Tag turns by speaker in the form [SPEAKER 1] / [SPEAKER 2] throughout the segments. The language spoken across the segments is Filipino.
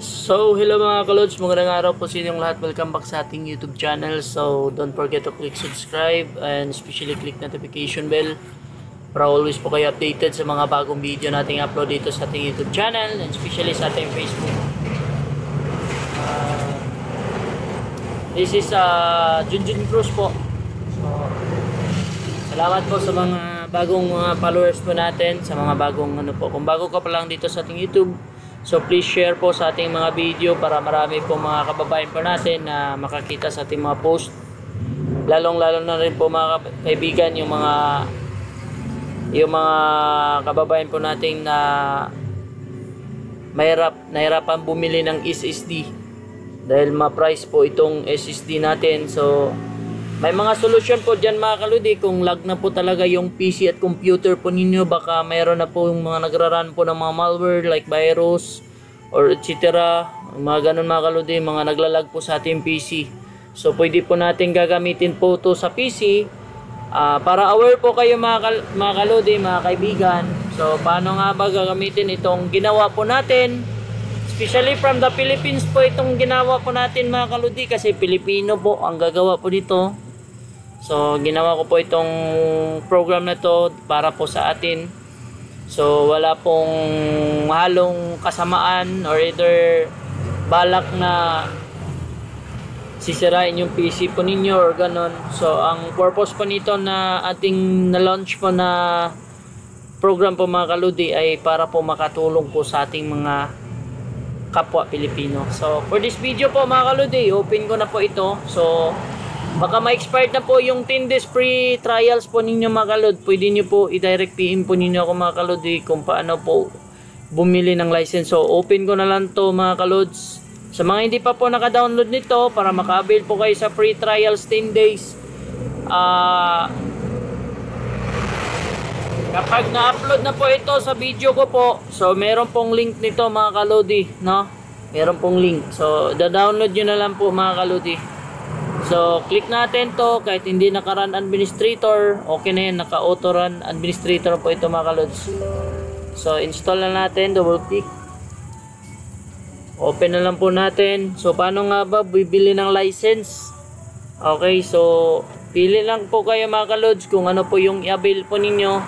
[SPEAKER 1] So, hello mga kalods, magandang araw po sa inyong lahat. Welcome back sa ating YouTube channel. So, don't forget to click subscribe and especially click notification bell para always po kayo updated sa mga bagong video nating upload dito sa ating YouTube channel and especially sa ating Facebook. This is Junjun Cruz po. So, salamat po sa mga bagong followers po natin, sa mga bagong kung bago ka pa lang dito sa ating YouTube. So please share po sa ating mga video para marami po mga kababayan po natin na makakita sa ating mga post. Lalong-lalo na rin po mga kaibigan yung mga kababayan po natin na nahirapan bumili ng SSD dahil ma-price po itong SSD natin. So may mga solusyon po dyan mga kaludi. Kung lag na po talaga yung PC at computer po ninyo, baka mayroon na po yung mga nagraran po ng mga malware like virus or etc. Mga ganun mga kaludi, mga naglalag po sa ating PC. So pwede po natin gagamitin po to sa PC para aware po kayo mga kaludi, mga kaibigan. So paano nga ba gagamitin itong ginawa po natin? Especially from the Philippines po itong ginawa po natin mga kaludi, kasi Pilipino po ang gagawa po dito. So ginawa ko po itong program na to para po sa atin. So wala pong halong kasamaan or either balak na sisirain yung PC po ninyo or ganon. So ang purpose po nito na ating na-launch po na program po mga kaludi ay para po makatulong po sa ating mga kapwa Pilipino. So for this video po mga kaludi, open ko na po ito. So baka ma-expired na po yung 10 days free trials po ninyo mga kalod. Pwede nyo po i-direct PM po ninyo ako mga kalodi kung paano po bumili ng license. So open ko na lang to mga kalods. Sa mga hindi pa po naka-download nito, para maka-avail po kayo sa free trials 10 days, kapag na-upload na po ito sa video ko po, so meron pong link nito mga kalodi, no? Meron pong link. So da-download nyo na lang po mga kalodi. So, click natin to. Kahit hindi naka-run administrator, okay na yan. Naka-auto run administrator po ito mga kalods. So, install na natin. Double click. Open na lang po natin. So, paano nga ba bibili ng license? Okay, so pili lang po kayo mga kalods kung ano po yung i-avail po ninyo.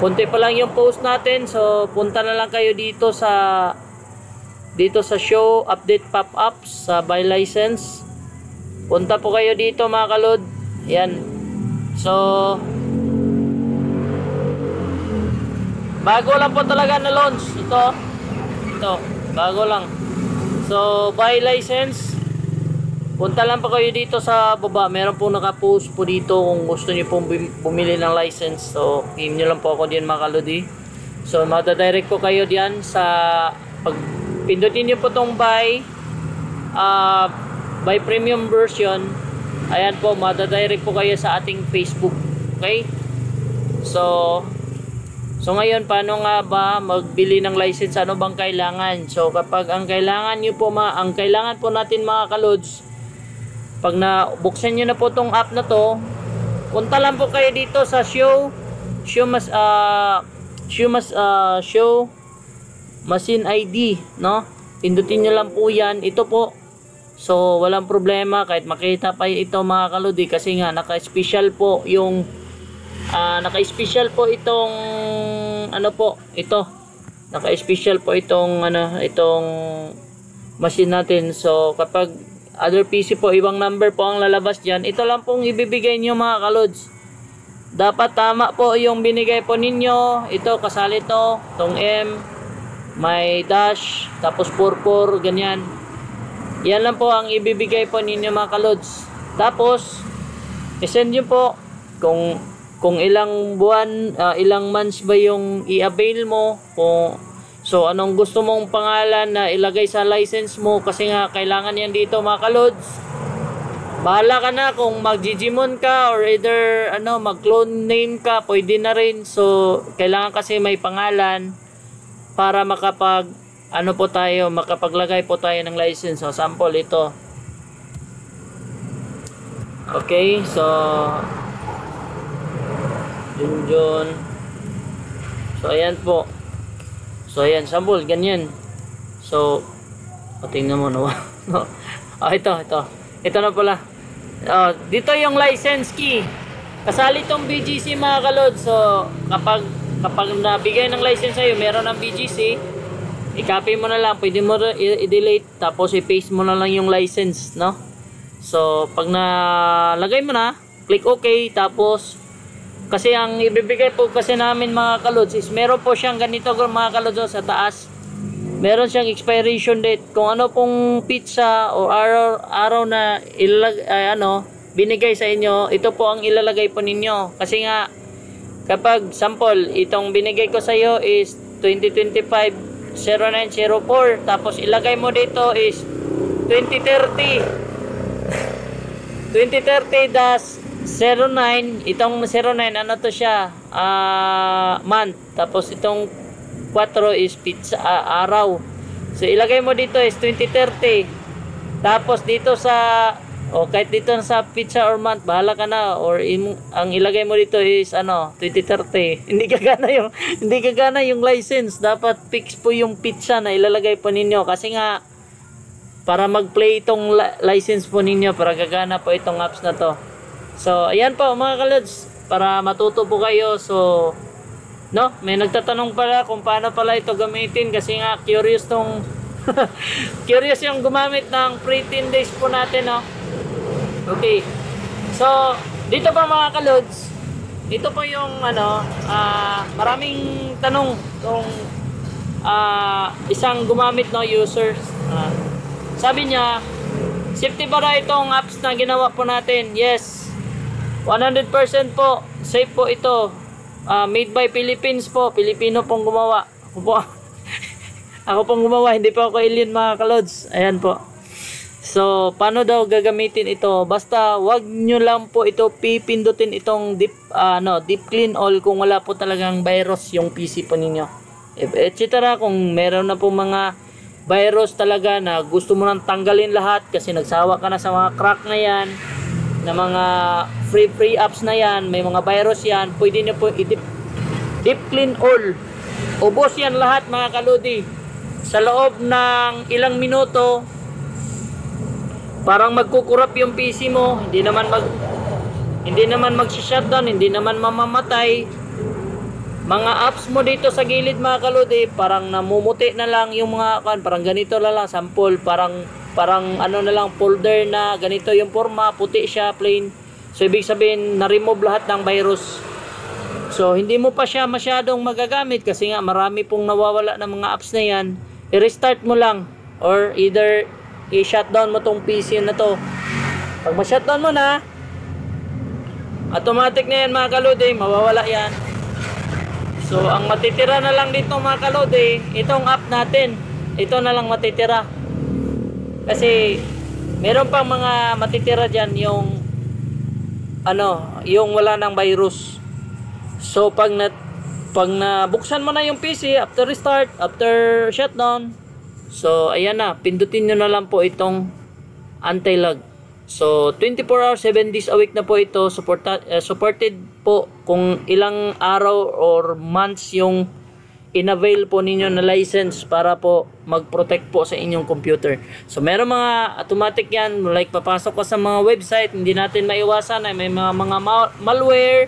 [SPEAKER 1] Kunti pa lang yung post natin. So, punta na lang kayo dito sa show update pop-ups sa buy license. Punta po kayo dito mga kalod. Yan. So bago lang po talaga na launch ito. Bago lang. So buy license. Punta lang po kayo dito sa baba. Meron po naka-post po dito kung gusto niyo pong bumili ng license. So PM niyo lang po ako diyan mga kalodi. So mata-direct po kayo diyan sa pag pindutin niyo po tong buy by premium version, ayan po, mata-direct po kayo sa ating Facebook. Okay? So ngayon, paano nga ba magbili ng license? Ano bang kailangan? So kapag ang kailangan nyo po, ang kailangan po natin mga kalods, pag nabuksan nyo na po tong app na to, punta lang po kayo dito sa show machine ID, no? Pindutin nyo lang po yan. Ito po. So walang problema kahit makita pa ito mga kalodi, kasi nga naka-special po yung naka-special po itong naka-special po itong itong machine natin. So kapag other PC po, ibang number po ang lalabas diyan. Ito lang pong ibibigay niyo mga kalods. Dapat tama po yung binigay po ninyo. Ito kasali to, tong M, may dash, tapos purpur, ganyan. Yan lang po ang ibibigay po ninyo mga kalods. Tapos i-send nyo po kung ilang buwan, ilang months ba yung i-avail mo, so anong gusto mong pangalan na ilagay sa license mo, kasi nga kailangan yan dito mga kalods. Bahala ka na kung mag-Digimon ka or either mag-clone name ka, pwede na rin. So kailangan kasi may pangalan para makapaglagay po tayo ng license. So sample ito. Okay, so Junjun. So ayan po. So ayan, sample ganyan. So O, tingnan mo, no? Ito. Ito na pala. Dito yung license key. Kasali tong BGC mga kalod. So, kapag nabigay ng license sa'yo, meron ng BGC, i-copy mo na lang. Pwede mo i-delete. Tapos, i-paste mo na lang yung license, no? So, pag nalagay mo na, click OK. Tapos, kasi ang ibibigay po kasi namin mga kalods is meron po siyang ganito mga kalods sa taas. Meron siyang expiration date. Kung ano pong pizza o araw na binigay sa inyo, ito po ang ilalagay po ninyo. Kasi nga, kapag sample, itong binigay ko sa iyo is 2025-0904. Tapos ilagay mo dito is 2030. 2030-09. Itong 09, ano to siya? Month. Tapos itong 4 is pizza, araw. So ilagay mo dito is 2030. Tapos dito sa kahit dito sa pizza or month, bahala ka na, or ang ilagay mo dito is 2030. Hindi gagana yung license. Dapat fix po yung pizza na ilalagay po ninyo kasi nga para mag-play itong license po ninyo, para gagana po itong apps na to. So ayan po mga kalods, para matuto po kayo. So may nagtatanong pala kung paano pala ito gamitin kasi nga curious curious yung gumamit ng free 10 days po natin, no? Okay. So, dito pa mga kalods, ito po yung maraming tanong kung isang gumamit, no, users. Sabi niya, safety ba raw itong apps na ginawa po natin? Yes. 100% po. Safe po ito. Made by Philippines po. Pilipino pong gumawa. Ako pong gumawa. Hindi pa ako alien mga kalods. Ayan po. So, paano daw gagamitin ito? Basta, wag nyo lang po ito pipindutin itong deep clean all kung wala po talagang virus yung PC po ninyo. Etc. Kung meron na po mga virus talaga na gusto mo nang tanggalin lahat kasi nagsawa ka na sa mga crack na yan, na mga free apps na yan, may mga virus yan, pwede nyo po i-deep clean all. Ubos yan lahat mga kaludi. Sa loob ng ilang minuto, parang magkukurap yung PC mo, hindi naman mag-shutdown, hindi naman mamamatay. Mga apps mo dito sa gilid mga kaludi, parang namumuti na lang yung mga parang ganito na lang, sample, parang na lang, folder na ganito yung forma, puti siya, plain. So ibig sabihin na-remove lahat ng virus. So hindi mo pa siya masyadong magagamit kasi nga marami pong nawawala ng mga apps na yan. I-restart mo lang or either i-shutdown mo tong PC na to. Pag ma-shutdown mo na, automatic na yan mga kalodi, mawawala yan. So ang matitira na lang dito mga kalodi, itong app natin, ito na lang matitira. Kasi meron pang mga matitira dyan yung yung wala ng virus. So pag nabuksan mo na yung PC after restart, after shutdown, so ayan na, pindutin nyo na lang po itong anti-lag. So 24 hours, 7 days a week na po ito, supported po kung ilang araw or months yung in-avail po ninyo na license para po mag-protect po sa inyong computer. So meron mga automatic yan, like papasok ko sa mga website, hindi natin maiwasan ay may mga malware,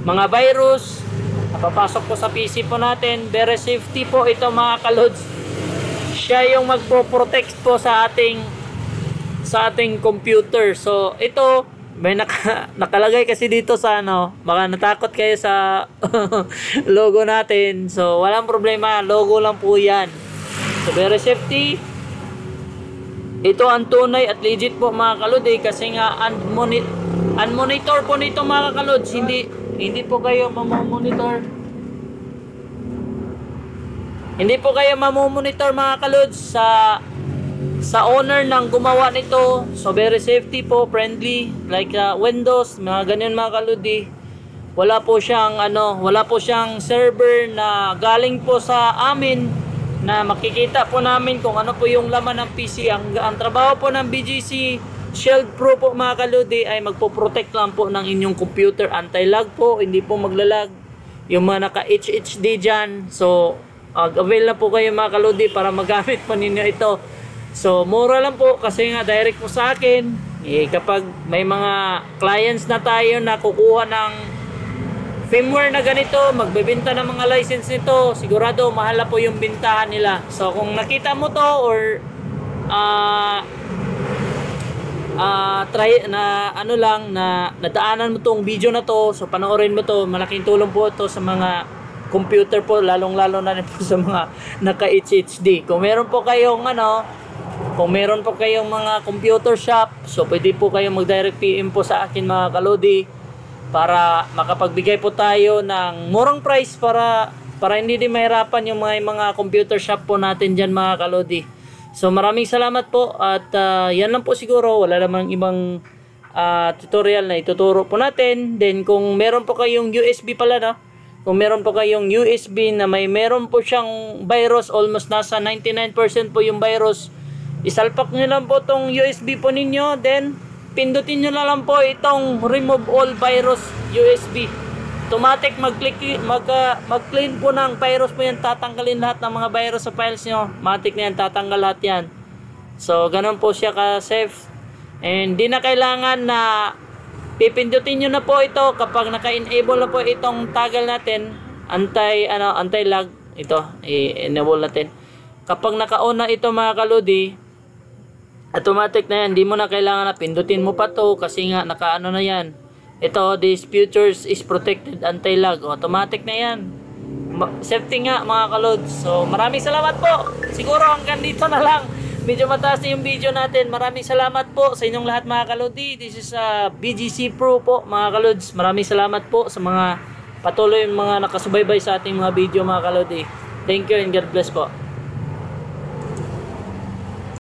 [SPEAKER 1] mga virus, papasok po sa PC po natin. Very safety po ito mga kalods. Siya yung magpo-protect po sa ating computer. So ito may nakalagay kasi dito sa baka natakot kayo sa logo natin. So walang problema, logo lang po yan. So very safety. Ito ang tunay at legit po mga kalodi kasi nga unmonitor po nito mga kalods. Hindi po kayo mamomonitor. Hindi po kayo mamomonitor mga kalods sa owner ng gumawa nito. So very safety po, friendly, like Windows, mga ganyan mga kaludi. Wala po siyang server na galing po sa amin na makikita po namin kung ano po yung laman ng PC. Ang trabaho po ng BGC Shield Pro po mga kaludi ay magpo-protect lang po ng inyong computer, anti-lag po, hindi po maglalag. Yung mga naka-HHD dyan, so avail na po kayo mga kaludi para magamit po ninyo ito. So mura lang po kasi nga direct po sa akin. Kapag may mga clients na tayo na kukuha ng firmware na ganito, magbebenta ng mga license nito, sigurado mahal na po yung bintahan nila. So kung nakita mo to or try na ano lang na nadaanan mo tong video na to, so panoorin mo to, malaking tulong po to sa mga computer po, lalong-lalo na rin po sa mga naka-HHD. Kung meron po kayong mga computer shop, so pwede po kayong mag-direct PM po sa akin mga kalodi para makapagbigay po tayo ng murang price para hindi din mahirapan yung mga computer shop po natin dyan mga kalodi. So maraming salamat po at yan lang po siguro, wala namang ibang tutorial na ituturo po natin. Then kung meron po kayong USB pala, no? Kung meron po kayong USB na meron po siyang virus, almost nasa 99% po yung virus, isalpak nyo lang po tong USB po ninyo, then pindutin nyo na lang po itong remove all virus USB. Automatic mag-clean po ng virus po yan, tatanggalin lahat ng mga virus sa files nyo. Matik na yan, tatanggal lahat yan. So ganun po siya ka-safe. And di na kailangan na pipindutin nyo na po ito kapag naka-enable na po itong toggle natin, anti-lag, ito, i-enable natin. Kapag naka-on na ito mga kalodi, automatic na yan, di mo na kailangan na pindutin mo pa to kasi nga naka-ano na yan. Ito, this features is protected anti-lag, automatic na yan. Safety nga mga kalods. So maraming salamat po. Siguro hanggang dito na lang. Medyo mataas na yung video natin. Maraming salamat po sa inyong lahat mga kalodi. This is BGC Pro po mga kalods. Maraming salamat po sa mga patuloy mga nakasubaybay sa ating mga video mga kalodi. Thank you and God bless po.